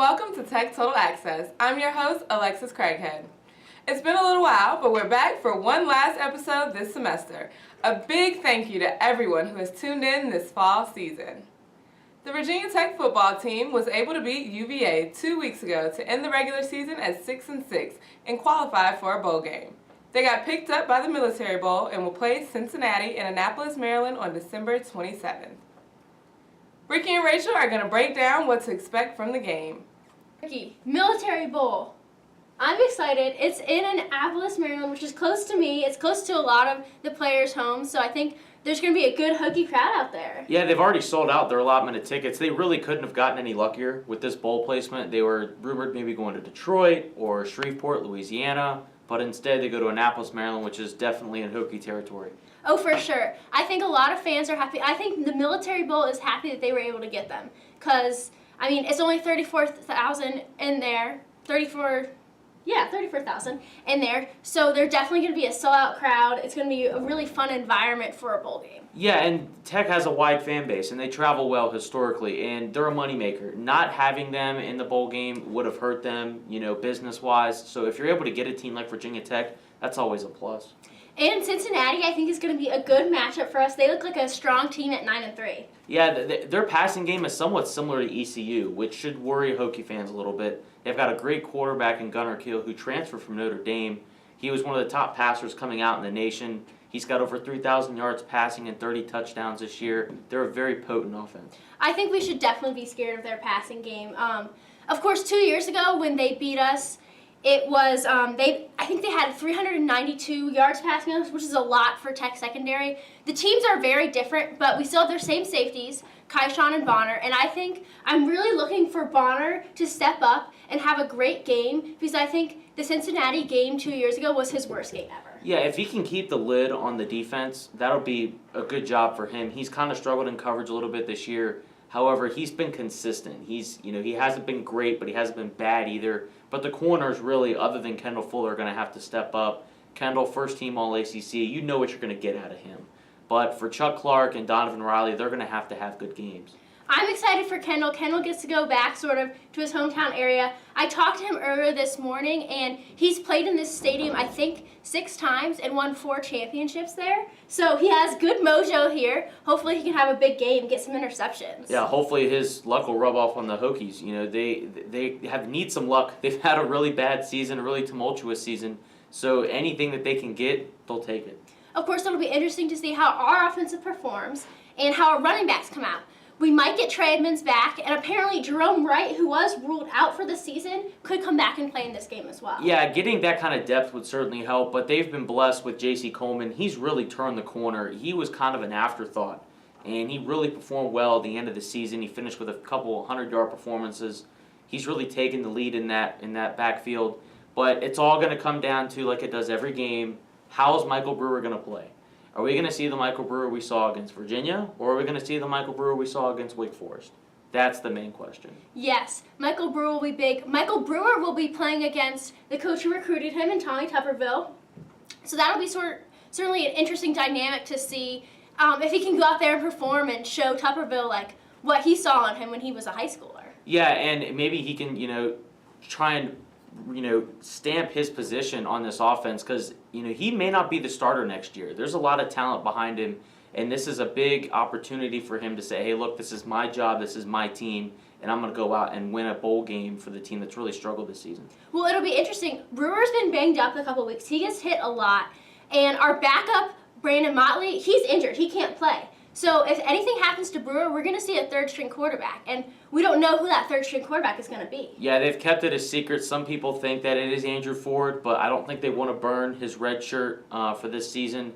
welcome to Tech Total Access. I'm your host, Alexis Craighead. It's been a little while, but we're back for one last episode this semester. A big thank you to everyone who has tuned in this fall season. The Virginia Tech football team was able to beat UVA 2 weeks ago to end the regular season at 6-6 and qualify for a bowl game. They got picked up by the Military Bowl and will play Cincinnati in Annapolis, Maryland on December 27th. Ricky and Rachel are going to break down what to expect from the game. Ricky, Military Bowl. I'm excited. It's in Annapolis, Maryland, which is close to me. It's close to a lot of the players' homes, so I think there's going to be a good Hokie crowd out there. Yeah, they've already sold out their allotment of tickets. They really couldn't have gotten any luckier with this bowl placement. They were rumored maybe going to Detroit or Shreveport, Louisiana, but instead they go to Annapolis, Maryland, which is definitely in Hokie territory. Oh, for sure. I think a lot of fans are happy. I think the Military Bowl is happy that they were able to get them because, I mean, it's only 34,000 in there. 34,000 in there. So they're definitely going to be a sellout crowd. It's going to be a really fun environment for a bowl game. Yeah, and Tech has a wide fan base, and they travel well historically, and they're a moneymaker. Not having them in the bowl game would have hurt them, business-wise. So if you're able to get a team like Virginia Tech, that's always a plus. And Cincinnati, I think, is going to be a good matchup for us. They look like a strong team at 9-3. Yeah, their passing game is somewhat similar to ECU, which should worry Hokie fans a little bit. They've got a great quarterback in Gunnar Kiel who transferred from Notre Dame. He was one of the top passers coming out in the nation. He's got over 3,000 yards passing and 30 touchdowns this year. They're a very potent offense. I think we should definitely be scared of their passing game. Of course, 2 years ago when they beat us, it was I think they had 392 yards passing us, which is a lot for Tech secondary. The teams are very different, but we still have their same safeties, Kaishan and Bonner, and I think I'm really looking for Bonner to step up and have a great game because I think the Cincinnati game 2 years ago was his worst game ever. Yeah, if he can keep the lid on the defense, that'll be a good job for him. He's kind of struggled in coverage a little bit this year. However, he's been consistent. He hasn't been great, but he hasn't been bad either. But the corners really, other than Kendall Fuller, are going to have to step up. Kendall, first team All-ACC, you know what you're going to get out of him. But for Chuck Clark and Donovan Riley, they're going to have good games. I'm excited for Kendall. Kendall gets to go back sort of to his hometown area. I talked to him earlier this morning, and he's played in this stadium, I think, 6 times and won 4 championships there. So he has good mojo here. Hopefully he can have a big game, get some interceptions. Yeah, hopefully his luck will rub off on the Hokies. They need some luck. They've had a really bad season, a really tumultuous season. So anything that they can get, they'll take it. Of course, it'll be interesting to see how our offensive performs and how our running backs come out. We might get Trey Edmonds back, and apparently Jerome Wright, who was ruled out for the season, could come back and play in this game as well. Yeah, getting that kind of depth would certainly help, but they've been blessed with J.C. Coleman. He's really turned the corner. He was kind of an afterthought, and he really performed well at the end of the season. He finished with a couple 100-yard performances. He's really taken the lead in that backfield, but it's all going to come down to, like it does every game, how is Michael Brewer going to play? Are we going to see the Michael Brewer we saw against Virginia, or are we going to see the Michael Brewer we saw against Wake Forest? That's the main question. Yes, Michael Brewer will be big. Michael Brewer will be playing against the coach who recruited him, and Tommy Tupperville. So that'll be certainly an interesting dynamic to see if he can go out there and perform and show Tupperville like what he saw on him when he was a high schooler. Yeah, and maybe he can, try and stamp his position on this offense because, he may not be the starter next year. There's a lot of talent behind him, and this is a big opportunity for him to say, hey, look, this is my job, this is my team, and I'm going to go out and win a bowl game for the team that's really struggled this season. Well, it'll be interesting. Brewer's been banged up a couple weeks. He gets hit a lot, and our backup, Brandon Motley, he's injured. He can't play. So if anything happens to Brewer, we're going to see a third-string quarterback, and we don't know who that third-string quarterback is going to be. Yeah, they've kept it a secret. Some people think that it is Andrew Ford, but I don't think they want to burn his red shirt for this season.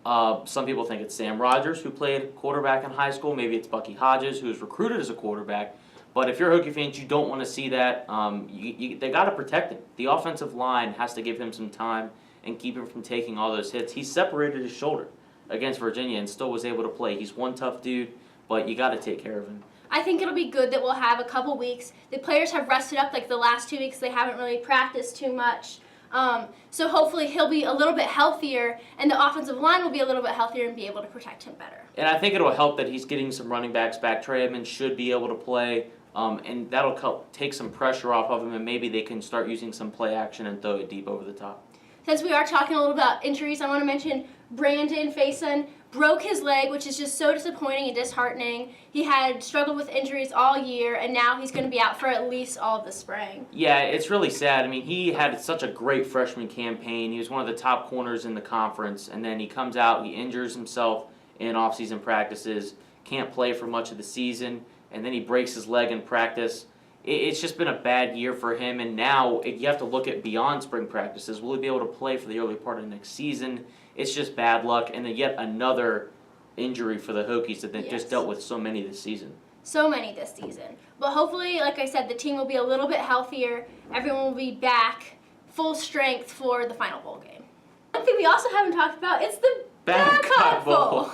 Some people think it's Sam Rogers, who played quarterback in high school. Maybe it's Bucky Hodges, who was recruited as a quarterback. But if you're Hokie fans, you don't want to see that. They got to protect him. The offensive line has to give him some time and keep him from taking all those hits. He separated his shoulder against Virginia and still was able to play. He's one tough dude, but you got to take care of him. I think it'll be good that we'll have a couple weeks. The players have rested up like the last 2 weeks. They haven't really practiced too much. So hopefully he'll be a little bit healthier, and the offensive line will be a little bit healthier and be able to protect him better. And I think it'll help that he's getting some running backs back. Trey Edmonds should be able to play. and that'll take some pressure off of him, and maybe they can start using some play action and throw it deep over the top. Since we are talking a little about injuries, I want to mention Brandon Faison broke his leg, which is just so disappointing and disheartening. He had struggled with injuries all year, and now he's going to be out for at least all of the spring. Yeah, it's really sad. I mean, he had such a great freshman campaign. He was one of the top corners in the conference, and then he comes out, he injures himself in off-season practices, can't play for much of the season, and then he breaks his leg in practice. It's just been a bad year for him, and now you have to look at beyond spring practices. Will he be able to play for the early part of next season? It's just bad luck, and then yet another injury for the Hokies that they just dealt with so many this season. So many this season. But hopefully, like I said, the team will be a little bit healthier. Everyone will be back full strength for the final bowl game. One thing we also haven't talked about, it's the Babcock Bowl.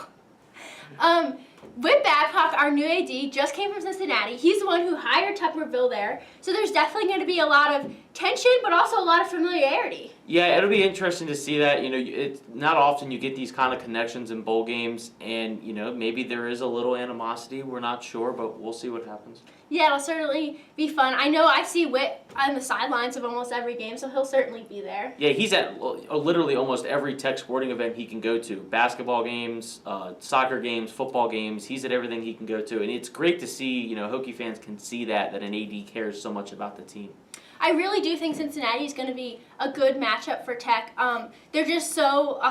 Whit Babcock, our new AD, just came from Cincinnati. He's the one who hired Tupperville there. So there's definitely going to be a lot of tension, but also a lot of familiarity. Yeah, it'll be interesting to see that. You know, it's not often you get these kind of connections in bowl games, and, you know, maybe there is a little animosity. We're not sure, but we'll see what happens. Yeah, it'll certainly be fun. I know I see Whit on the sidelines of almost every game, so he'll certainly be there. Yeah, he's at literally almost every Tech sporting event he can go to. Basketball games, soccer games, football games. He's at everything he can go to. And it's great to see, you know, Hokie fans can see that an AD cares so much about the team. I really do think Cincinnati is going to be a good matchup for Tech. They're just so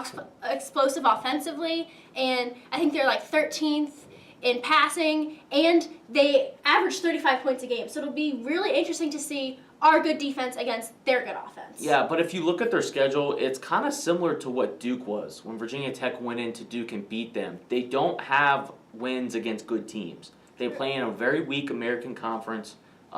explosive offensively, and I think they're like 13th in passing, and they average 35 points a game. So it'll be really interesting to see our good defense against their good offense. Yeah, but if you look at their schedule, it's kind of similar to what Duke was when Virginia Tech went into Duke and beat them. They don't have wins against good teams. They play in a very weak American Conference.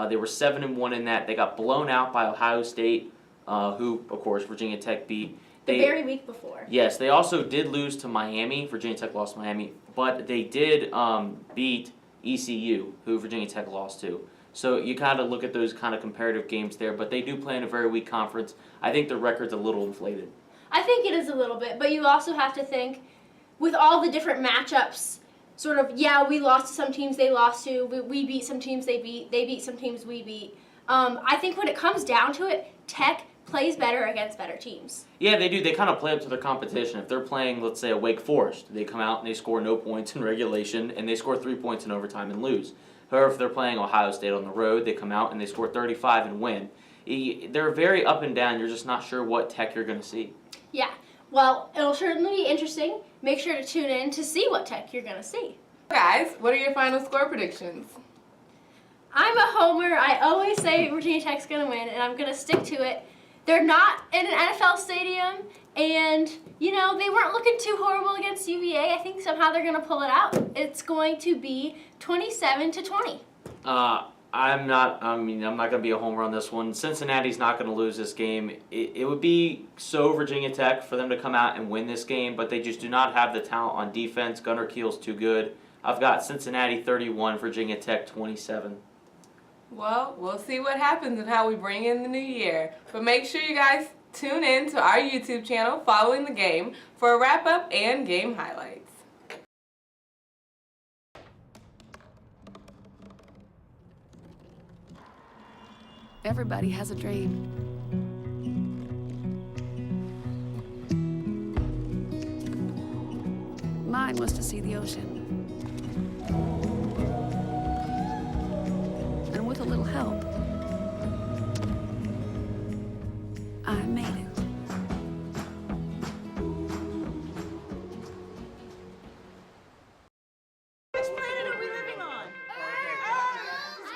They were 7-1 in that. They got blown out by Ohio State, who, of course, Virginia Tech beat. The very week before. Yes, they also did lose to Miami. Virginia Tech lost to Miami, but they did beat ECU, who Virginia Tech lost to. So you kind of look at those kind of comparative games there, but they do play in a very weak conference. I think the record's a little inflated. I think it is a little bit, but you also have to think, with all the different matchups, sort of, yeah, we lost to some teams they lost to, we beat some teams they beat some teams we beat. I think when it comes down to it, Tech plays better against better teams. Yeah, they do. They kind of play up to their competition. If they're playing, let's say, a Wake Forest, they come out and they score no points in regulation, and they score 3 points in overtime and lose. However, if they're playing Ohio State on the road, they come out and they score 35 and win. They're very up and down. You're just not sure what Tech you're going to see. Yeah. Well, it'll certainly be interesting. Make sure to tune in to see what Tech you're going to see. Guys, what are your final score predictions? I'm a homer. I always say Virginia Tech's going to win, and I'm going to stick to it. They're not in an NFL stadium, and, you know, they weren't looking too horrible against UVA. I think somehow they're going to pull it out. It's going to be 27-20. I'm not going to be a homer on this one. Cincinnati's not going to lose this game. It would be so Virginia Tech for them to come out and win this game, but they just do not have the talent on defense. Gunnar Kiel's too good. I've got Cincinnati 31, Virginia Tech 27. Well, we'll see what happens and how we bring in the new year. But make sure you guys tune in to our YouTube channel following the game for a wrap-up and game highlights. Everybody has a dream. Mine was to see the ocean. And with a little help, I made it. Which planet are we living on? It's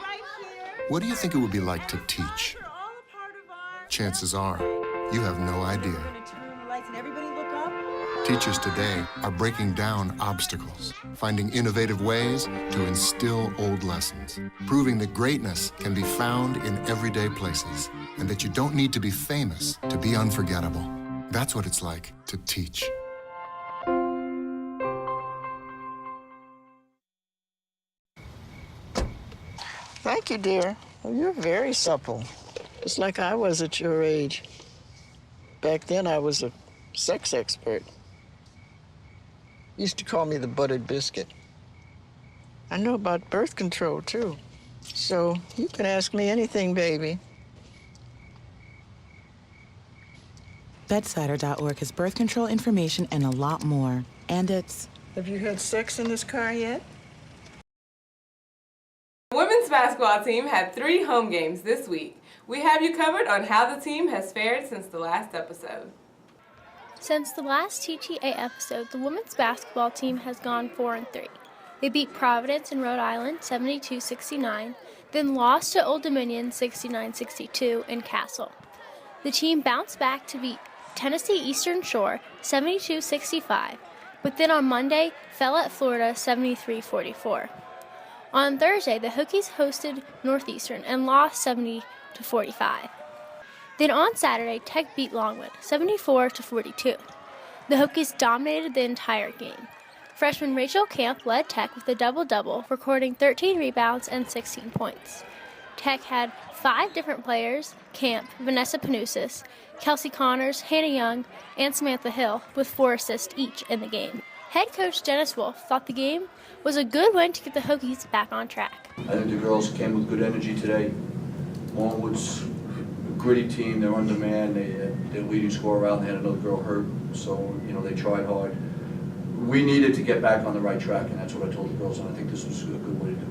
right here. What do you think it would be like to teach? They're all a part of our... Chances are, you have no idea. We're gonna turn on the lights and everybody look up. Teachers today are breaking down obstacles, finding innovative ways to instill old lessons, proving that greatness can be found in everyday places, and that you don't need to be famous to be unforgettable. That's what it's like to teach. Thank you, dear. Well, you're very supple. Just like I was at your age. Back then, I was a sex expert. Used to call me the buttered biscuit. I know about birth control, too. So you can ask me anything, baby. Bedsider.org has birth control information and a lot more. And it's... Have you had sex in this car yet? The women's basketball team had 3 home games this week. We have you covered on how the team has fared since the last episode. Since the last TTA episode, the women's basketball team has gone 4-3. They beat Providence in Rhode Island 72-69, then lost to Old Dominion 69-62 in Castle. The team bounced back to beat Tennessee Eastern Shore 72-65, but then on Monday fell at Florida 73-44. On Thursday, the Hokies hosted Northeastern and lost 70-45. Then on Saturday, Tech beat Longwood 74-42. The Hokies dominated the entire game. Freshman Rachel Camp led Tech with a double-double, recording 13 rebounds and 16 points. Tech had 5 different players: Camp, Vanessa Panousis, Kelsey Connors, Hannah Young, and Samantha Hill, with 4 assists each in the game. Head coach Dennis Wolf thought the game was a good win to get the Hokies back on track. I think the girls came with good energy today. Longwood's a gritty team. They're on demand. Their leading scorer out, and they had another girl hurt, so they tried hard. We needed to get back on the right track, and that's what I told the girls, and I think this was a good way to do it.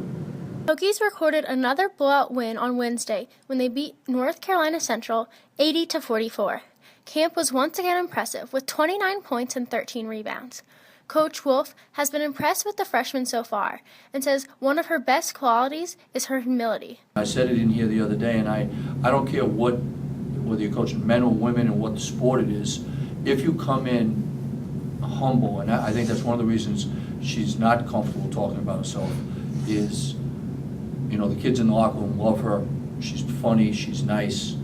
Hokies recorded another blowout win on Wednesday when they beat North Carolina Central 80-44. Camp was once again impressive with 29 points and 13 rebounds. Coach Wolf has been impressed with the freshmen so far and says one of her best qualities is her humility. I said it in here the other day, and I don't care whether you're coaching men or women and what the sport it is, if you come in humble, and I think that's one of the reasons she's not comfortable talking about herself, is the kids in the locker room love her. She's funny, she's nice,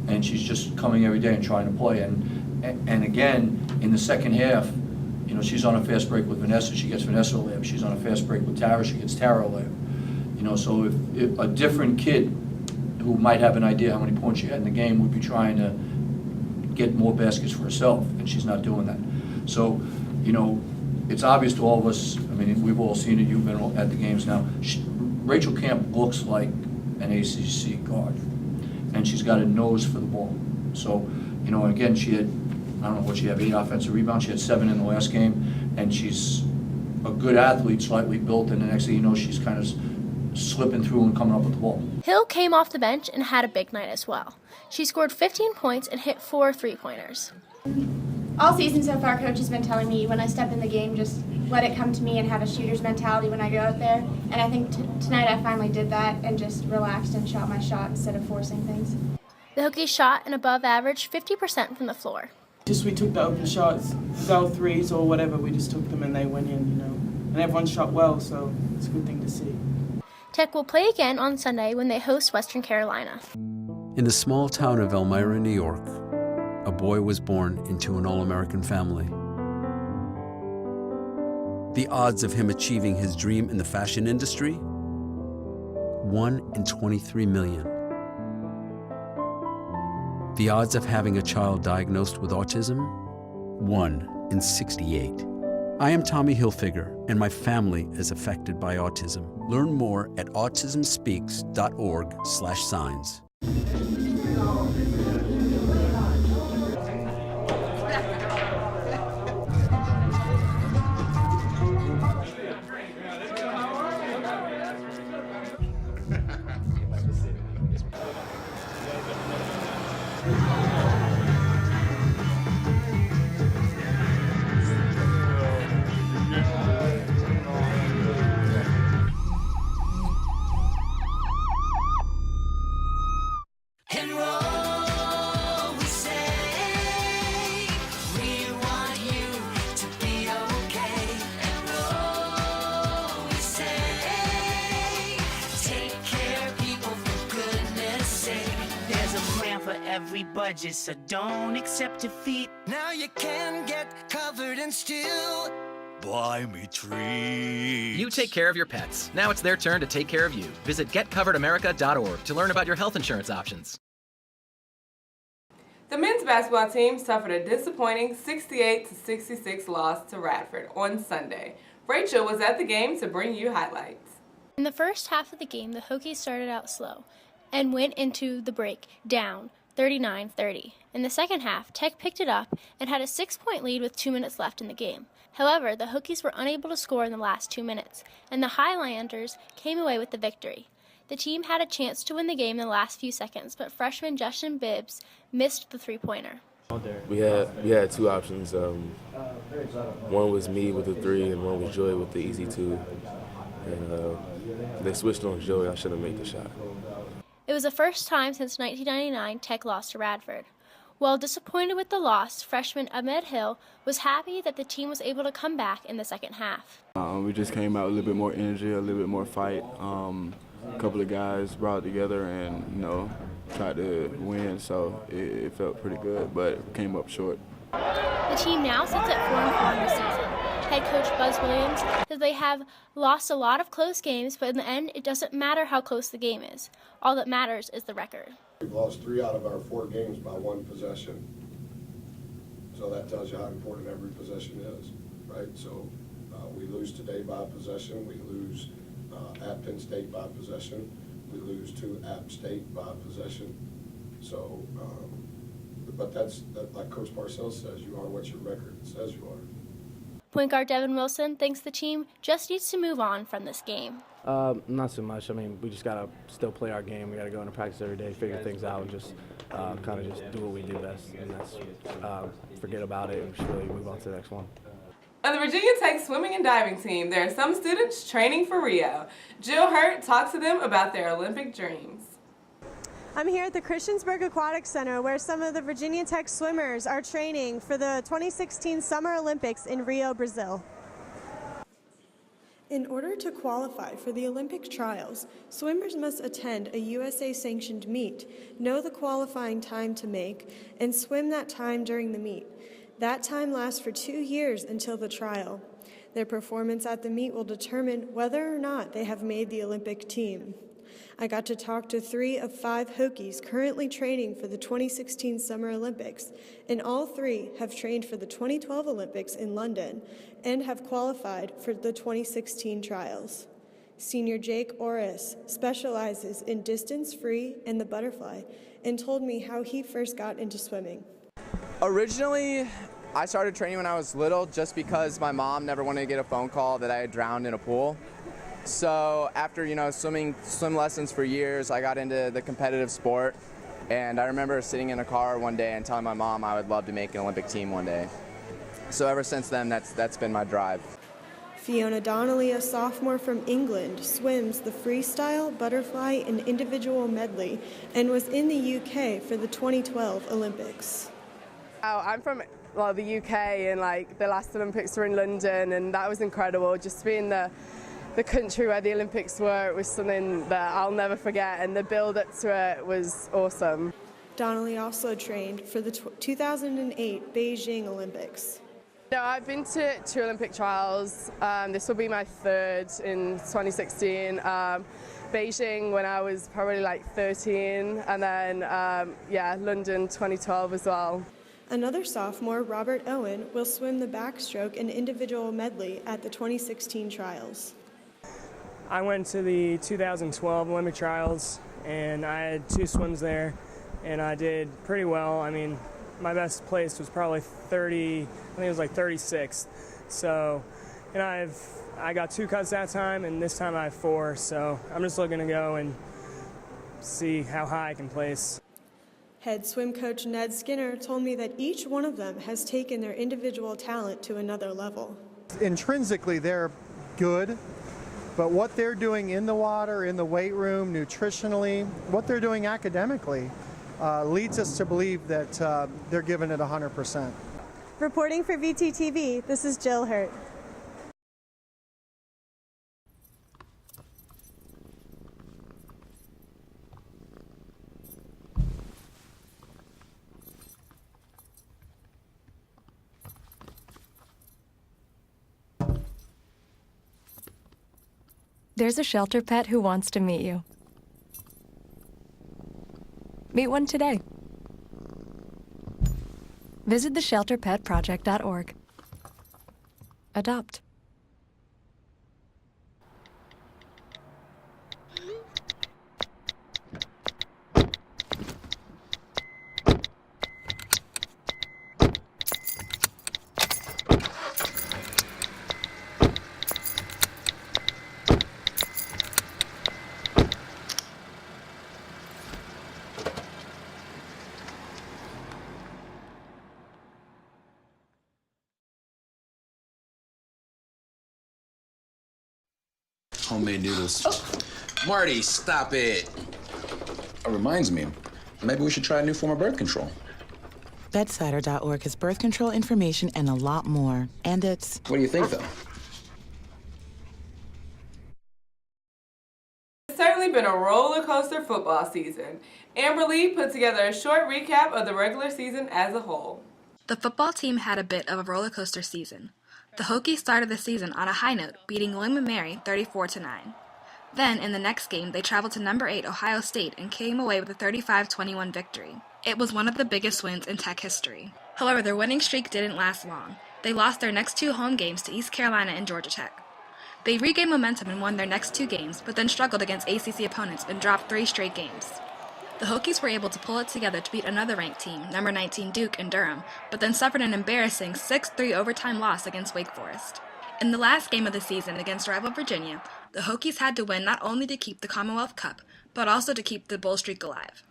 and she's just coming every day and trying to play. And again, in the second half, she's on a fast break with Vanessa, she gets Vanessa a layup. She's on a fast break with Tara, she gets Tara a layup. So if a different kid who might have an idea how many points she had in the game would be trying to get more baskets for herself, and she's not doing that. So, it's obvious to all of us. I mean, we've all seen it. You've been at the games now. Rachel Camp looks like an ACC guard, and she's got a nose for the ball. So, again, she had, I don't know what she had, 8 offensive rebounds. She had 7 in the last game, and she's a good athlete, slightly built, and the next thing you know, she's kind of slipping through and coming up with the ball. Hill came off the bench and had a big night as well. She scored 15 points and hit 4 3-pointers. All season so far, Coach has been telling me when I step in the game, just let it come to me and have a shooter's mentality when I go out there. And I think tonight I finally did that and just relaxed and shot my shot instead of forcing things. The Hokies shot an above average 50% from the floor. We took the open shots, fell threes or whatever, we just took them and they went in, And everyone shot well, so it's a good thing to see. Tech will play again on Sunday when they host Western Carolina. In the small town of Elmira, New York, a boy was born into an all-American family. The odds of him achieving his dream in the fashion industry? 1 in 23 million. The odds of having a child diagnosed with autism? 1 in 68. I am Tommy Hilfiger, and my family is affected by autism. Learn more at autismspeaks.org/signs. Every budget, so don't accept defeat. Now you can get covered and still buy me treats. You take care of your pets. Now it's their turn to take care of you. Visit getcoveredamerica.org to learn about your health insurance options. The men's basketball team suffered a disappointing 68-66 loss to Radford on Sunday. Rachel was at the game to bring you highlights. In the first half of the game, the Hokies started out slow and went into the break down 39-30. In the second half, Tech picked it up and had a 6-point lead with 2 minutes left in the game. However, the Hokies were unable to score in the last 2 minutes, and the Highlanders came away with the victory. The team had a chance to win the game in the last few seconds, but freshman Justin Bibbs missed the three-pointer. We had two options. One was me with the 3, and one was Joey with the easy 2. And they switched on Joey. I shouldn't have made the shot. It was the first time since 1999 Tech lost to Radford. While disappointed with the loss, freshman Ahmed Hill was happy that the team was able to come back in the second half. We just came out with a little bit more energy, a little bit more fight. A couple of guys brought it together and, tried to win, so it felt pretty good, but came up short. The team now sits at 4-4 this season. Head coach Buzz Williams says they have lost a lot of close games, but in the end, it doesn't matter how close the game is. All that matters is the record. We've lost 3 out of our 4 games by 1 possession. So that tells you how important every possession is, right? So we lose today by a possession. We lose at Penn State by a possession. We lose to App State by a possession. So, but that's like Coach Parcells says, you are what your record says you are. Point guard Devin Wilson thinks the team just needs to move on from this game. Not so much. I mean, we just got to still play our game. We got to go into practice every day, figure things out, and just kind of just do what we do best. And that's forget about it and just really move on to the next one. On the Virginia Tech swimming and diving team, there are some students training for Rio. Jill Hurt talks to them about their Olympic dreams. I'm here at the Christiansburg Aquatic Center where some of the Virginia Tech swimmers are training for the 2016 Summer Olympics in Rio, Brazil. In order to qualify for the Olympic trials, swimmers must attend a USA-sanctioned meet, know the qualifying time to make, and swim that time during the meet. That time lasts for 2 years until the trial. Their performance at the meet will determine whether or not they have made the Olympic team. I got to talk to 3 of 5 Hokies currently training for the 2016 Summer Olympics, and all 3 have trained for the 2012 Olympics in London and have qualified for the 2016 trials. Senior Jake Orris specializes in distance free and the butterfly and told me how he first got into swimming. Originally, I started training when I was little just because my mom never wanted to get a phone call that I had drowned in a pool. So after, swim lessons for years, I got into the competitive sport. And I remember sitting in a car one day and telling my mom I would love to make an Olympic team one day. So ever since then, that's been my drive. Fiona Donnelly, a sophomore from England, swims the freestyle, butterfly, and individual medley and was in the UK for the 2012 Olympics. I'm from the UK, and the last Olympics were in London, and that was incredible. Just to be in the country where the Olympics were, it was something that I'll never forget, and the build up to it was awesome. Donnelly also trained for the 2008 Beijing Olympics. I've been to 2 Olympic trials. This will be my 3rd in 2016. Beijing when I was probably 13, and then London 2012 as well. Another sophomore, Robert Owen, will swim the backstroke and individual medley at the 2016 trials. I went to the 2012 Olympic trials, and I had 2 swims there, and I did pretty well. I mean, my best place was probably 30, I think it was 36th. So, and I got 2 cuts that time, and this time I have 4. So I'm just looking to go and see how high I can place. Head swim coach Ned Skinner told me that each one of them has taken their individual talent to another level. Intrinsically, they're good, but what they're doing in the water, in the weight room, nutritionally, what they're doing academically, leads us to believe that they're giving it 100%. Reporting for VTTV, this is Jill Hurt. There's a shelter pet who wants to meet you. Meet one today. Visit theshelterpetproject.org. Adopt. homemade noodles. Marty, stop it. That reminds me, maybe we should try a new form of birth control. Bedsider.org has birth control information and a lot more. And it's... What do you think, though? It's certainly been a roller coaster football season. Amber Lee put together a short recap of the regular season as a whole. The football team had a bit of a roller coaster season. The Hokies started the season on a high note, beating William & Mary 34-9. Then, in the next game, they traveled to number 8 Ohio State and came away with a 35-21 victory. It was one of the biggest wins in Tech history. However, their winning streak didn't last long. They lost their next 2 home games to East Carolina and Georgia Tech. They regained momentum and won their next 2 games, but then struggled against ACC opponents and dropped 3 straight games. The Hokies were able to pull it together to beat another ranked team, number 19 Duke in Durham, but then suffered an embarrassing 6-3 overtime loss against Wake Forest. In the last game of the season against rival Virginia, the Hokies had to win not only to keep the Commonwealth Cup, but also to keep the bowl streak alive.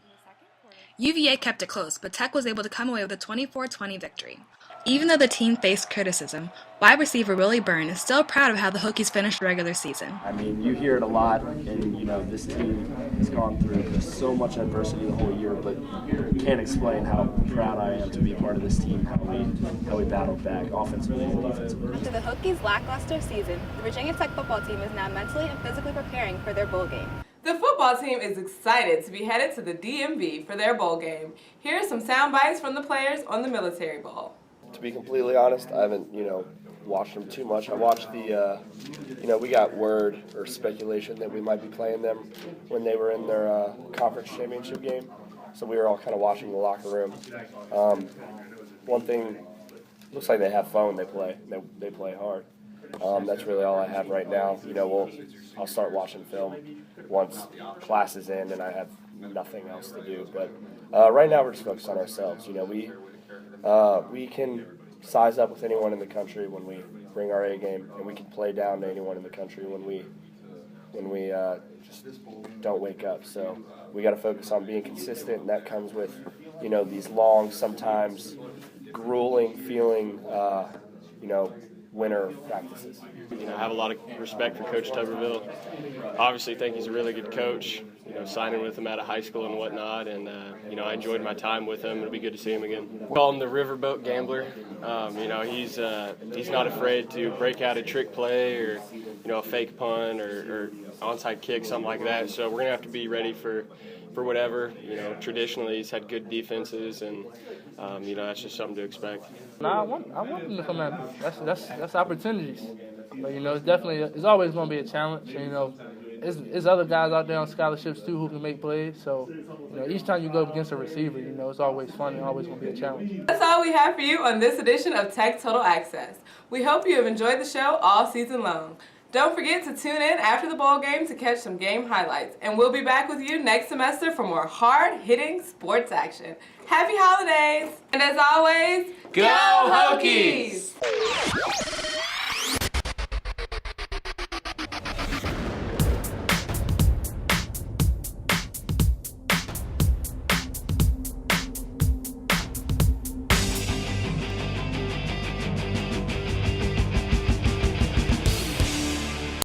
UVA kept it close, but Tech was able to come away with a 24-20 victory. Even though the team faced criticism, wide receiver Willie Byrne is still proud of how the Hokies finished the regular season. I mean, you hear it a lot, and this team has gone through so much adversity the whole year, but can't explain how proud I am to be part of this team, how we battled back offensively and defensively. After the Hokies' lackluster season, the Virginia Tech football team is now mentally and physically preparing for their bowl game. The football team is excited to be headed to the DMV for their bowl game. Here are some sound bites from the players on the Military Bowl. To be completely honest, I haven't, watched them too much. I watched the, we got word or speculation that we might be playing them when they were in their conference championship game. So we were all kind of watching the locker room. One thing, looks like they have fun when they play. They play hard. That's really all I have right now. I'll start watching film once class is in and I have nothing else to do. But right now we're just focused on ourselves. We can size up with anyone in the country when we bring our A game, and we can play down to anyone in the country when we just don't wake up. So we got to focus on being consistent, and that comes with these long, sometimes grueling feeling winter practices. I have a lot of respect for Coach Tuberville. Obviously think he's a really good coach. Signing with him out of high school and whatnot, and I enjoyed my time with him. It'll be good to see him again. We call him the riverboat gambler. He's not afraid to break out a trick play or a fake punt or onside kick, something like that. So we're gonna have to be ready for whatever. Traditionally he's had good defenses, and that's just something to expect. I want them to come at me. That's opportunities. But it's always gonna be a challenge. There's other guys out there on scholarships too who can make plays. So, each time you go against a receiver, it's always fun and always going to be a challenge. That's all we have for you on this edition of Tech Total Access. We hope you have enjoyed the show all season long. Don't forget to tune in after the bowl game to catch some game highlights. And we'll be back with you next semester for more hard-hitting sports action. Happy holidays! And as always, Go Hokies!